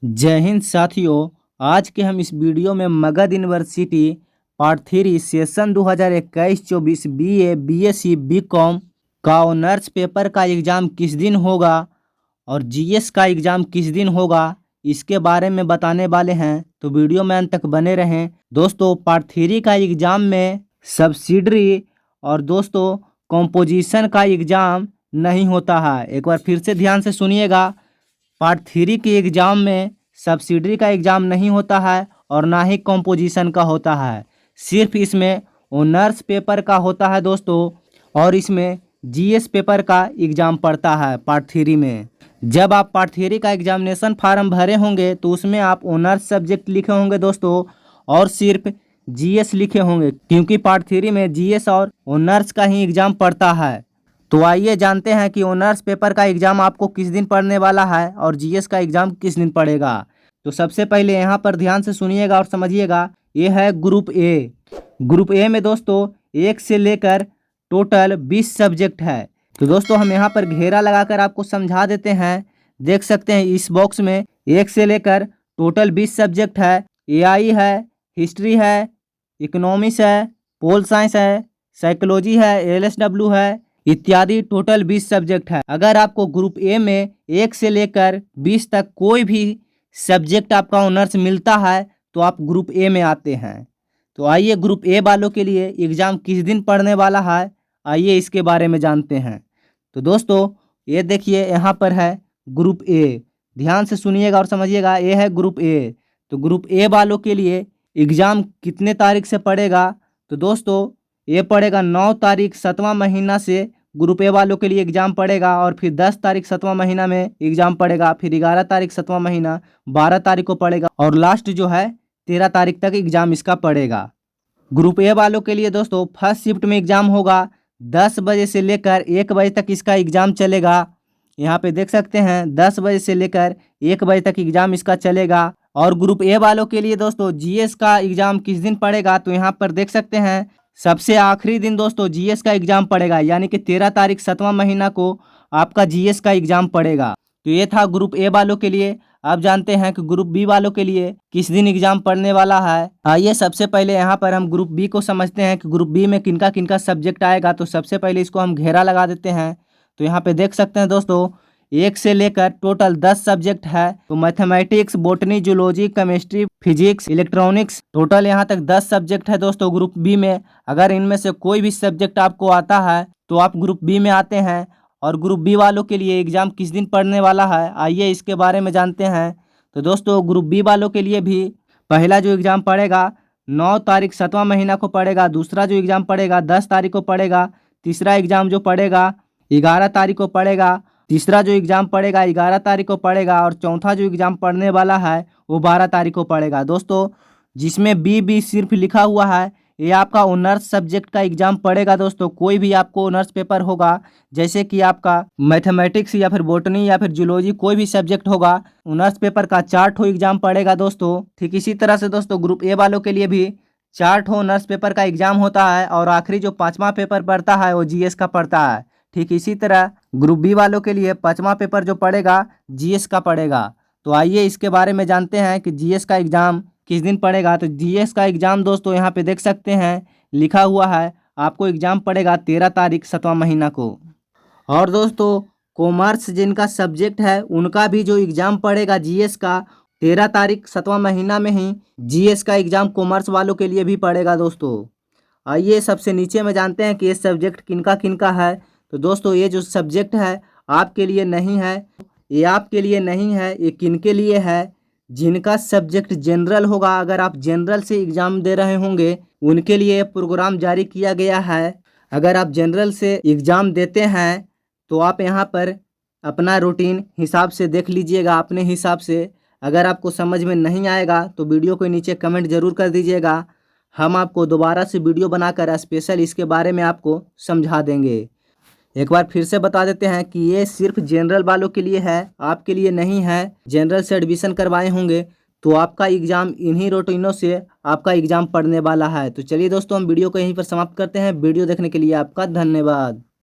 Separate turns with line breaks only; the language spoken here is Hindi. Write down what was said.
जय हिंद साथियों। आज के हम इस वीडियो में Magadh university part 3 session 2021-24 BA, BSc, BCom का ऑनर्स पेपर का एग्ज़ाम किस दिन होगा और जीएस का एग्ज़ाम किस दिन होगा, इसके बारे में बताने वाले हैं। तो वीडियो में अंत तक बने रहें। दोस्तों, पार्ट 3 का एग्ज़ाम में सब्सिडरी और दोस्तों कॉम्पोजिशन का एग्ज़ाम नहीं होता है। एक बार फिर से ध्यान से सुनिएगा। पार्ट 3 के एग्ज़ाम में सब्सिडरी का एग्ज़ाम नहीं होता है और ना ही कंपोजिशन का होता है। सिर्फ इसमें ऑनर्स पेपर का होता है दोस्तों, और इसमें जीएस पेपर का एग्ज़ाम पड़ता है पार्ट 3 में। जब आप पार्ट 3 का एग्जामिनेशन फार्म भरे होंगे तो उसमें आप ऑनर्स सब्जेक्ट लिखे होंगे दोस्तों, और सिर्फ जीएस लिखे होंगे, क्योंकि पार्ट 3 में जीएस और ऑनर्स का ही एग्ज़ाम पड़ता है। तो आइए जानते हैं कि ऑनर्स पेपर का एग्ज़ाम आपको किस दिन पढ़ने वाला है और जीएस का एग्ज़ाम किस दिन पड़ेगा। तो सबसे पहले यहाँ पर ध्यान से सुनिएगा और समझिएगा। ये है ग्रुप ए। ग्रुप ए में दोस्तों 1 से लेकर टोटल 20 सब्जेक्ट है। तो दोस्तों हम यहाँ पर घेरा लगाकर आपको समझा देते हैं। देख सकते हैं इस बॉक्स में 1 से लेकर टोटल 20 सब्जेक्ट है। एआई है, हिस्ट्री है, इकोनॉमिक्स है, पोल साइंस है, साइकोलॉजी है, एलएसडब्ल्यू है, इत्यादि टोटल 20 सब्जेक्ट है। अगर आपको ग्रुप ए में 1 से लेकर 20 तक कोई भी सब्जेक्ट आपका ऑनर्स मिलता है तो आप ग्रुप ए में आते हैं। तो आइए ग्रुप ए वालों के लिए एग्ज़ाम किस दिन पढ़ने वाला है, आइए इसके बारे में जानते हैं। तो दोस्तों ये देखिए यहाँ पर है ग्रुप ए। ध्यान से सुनिएगा और समझिएगा। ये है ग्रुप ए। तो ग्रुप ए वालों के लिए एग्ज़ाम कितने तारीख से पड़ेगा? तो दोस्तों ये पड़ेगा 9 तारीख 7वां महीना से ग्रुप ए वालों के लिए एग्ज़ाम पड़ेगा, और फिर 10 तारीख 7वां महीना में एग्ज़ाम पड़ेगा, फिर 11 तारीख 7वां महीना 12 तारीख को पड़ेगा, और लास्ट जो है 13 तारीख तक एग्ज़ाम इसका पड़ेगा। ग्रुप ए वालों के लिए दोस्तों फर्स्ट शिफ्ट में एग्ज़ाम होगा। 10 बजे से लेकर 1 बजे तक इसका एग्ज़ाम चलेगा। यहाँ पे देख सकते हैं 10 बजे से लेकर 1 बजे तक एग्ज़ाम इसका चलेगा। और ग्रुप ए वालों के लिए दोस्तों जीएस का एग्ज़ाम किस दिन पड़ेगा? तो यहाँ पर देख सकते हैं सबसे आखिरी दिन दोस्तों जीएस का एग्ज़ाम पड़ेगा, यानी कि 13 तारीख 7वां महीना को आपका जीएस का एग्ज़ाम पड़ेगा। तो ये था ग्रुप ए वालों के लिए। अब जानते हैं कि ग्रुप बी वालों के लिए किस दिन एग्ज़ाम पढ़ने वाला है। आइए सबसे पहले यहाँ पर हम ग्रुप बी को समझते हैं कि ग्रुप बी में किनका किनका सब्जेक्ट आएगा। तो सबसे पहले इसको हम घेरा लगा देते हैं। तो यहाँ पे देख सकते हैं दोस्तों 1 से लेकर टोटल 10 सब्जेक्ट है। तो mathematics, botany, zoology, chemistry, physics, electronics, total यहाँ तक 10 सब्जेक्ट है दोस्तों ग्रुप बी में। अगर इनमें से कोई भी सब्जेक्ट आपको आता है तो आप ग्रुप बी में आते हैं। और ग्रुप बी वालों के लिए एग्ज़ाम किस दिन पढ़ने वाला है, आइए इसके बारे में जानते हैं। तो दोस्तों ग्रुप बी वालों के लिए भी पहला जो एग्ज़ाम पड़ेगा 9 तारीख 7वां महीना को पड़ेगा। दूसरा जो एग्ज़ाम पड़ेगा 10 तारीख को पड़ेगा। तीसरा एग्ज़ाम जो पड़ेगा 11 तारीख को पड़ेगा। तीसरा जो एग्ज़ाम पड़ेगा 11 तारीख को पड़ेगा। और चौथा जो एग्ज़ाम पढ़ने वाला है वो 12 तारीख को पड़ेगा। दोस्तों जिसमें बी सिर्फ लिखा हुआ है ये आपका ऑनर्स सब्जेक्ट का एग्ज़ाम पड़ेगा। दोस्तों कोई भी आपको ऑनर्स पेपर होगा, जैसे कि आपका मैथमेटिक्स या फिर बॉटनी या फिर जूलॉजी, कोई भी सब्जेक्ट होगा, ऑनर्स पेपर का 4 ठो एग्ज़ाम पड़ेगा दोस्तों। ठीक इसी तरह से दोस्तों ग्रुप ए वालों के लिए भी 4 ठो ऑनर्स पेपर का एग्ज़ाम होता है, और आखिरी जो 5वां पेपर पड़ता है वो जीएस का पड़ता है। ठीक इसी तरह ग्रुप बी वालों के लिए 5वां पेपर जो पड़ेगा जीएस का पड़ेगा। तो आइए इसके बारे में जानते हैं कि जीएस का एग्ज़ाम किस दिन पड़ेगा। तो जीएस का एग्ज़ाम दोस्तों यहाँ पे देख सकते हैं लिखा हुआ है, आपको एग्ज़ाम पड़ेगा 13 तारीख 7वां महीना को। और दोस्तों कॉमर्स जिनका सब्जेक्ट है उनका भी जो एग्ज़ाम पड़ेगा जीएस का 13 तारीख 7वां महीना में ही जीएस का एग्ज़ाम कॉमर्स वालों के लिए भी पड़ेगा दोस्तों। आइए सबसे नीचे में जानते हैं कि ये सब्जेक्ट किनका किनका है। तो दोस्तों ये जो सब्जेक्ट है आपके लिए नहीं है, ये आपके लिए नहीं है, ये किनके लिए है? जिनका सब्जेक्ट जनरल होगा, अगर आप जनरल से एग्ज़ाम दे रहे होंगे उनके लिए प्रोग्राम जारी किया गया है। अगर आप जनरल से एग्ज़ाम देते हैं तो आप यहाँ पर अपना रूटीन हिसाब से देख लीजिएगा अपने हिसाब से। अगर आपको समझ में नहीं आएगा तो वीडियो के नीचे कमेंट ज़रूर कर दीजिएगा, हम आपको दोबारा से वीडियो बनाकर स्पेशल इसके बारे में आपको समझा देंगे। एक बार फिर से बता देते हैं कि ये सिर्फ जनरल वालों के लिए है, आपके लिए नहीं है। जनरल से एडमिशन करवाए होंगे तो आपका एग्ज़ाम इन्हीं रूटीनों से आपका एग्ज़ाम पढ़ने वाला है। तो चलिए दोस्तों हम वीडियो को यहीं पर समाप्त करते हैं। वीडियो देखने के लिए आपका धन्यवाद।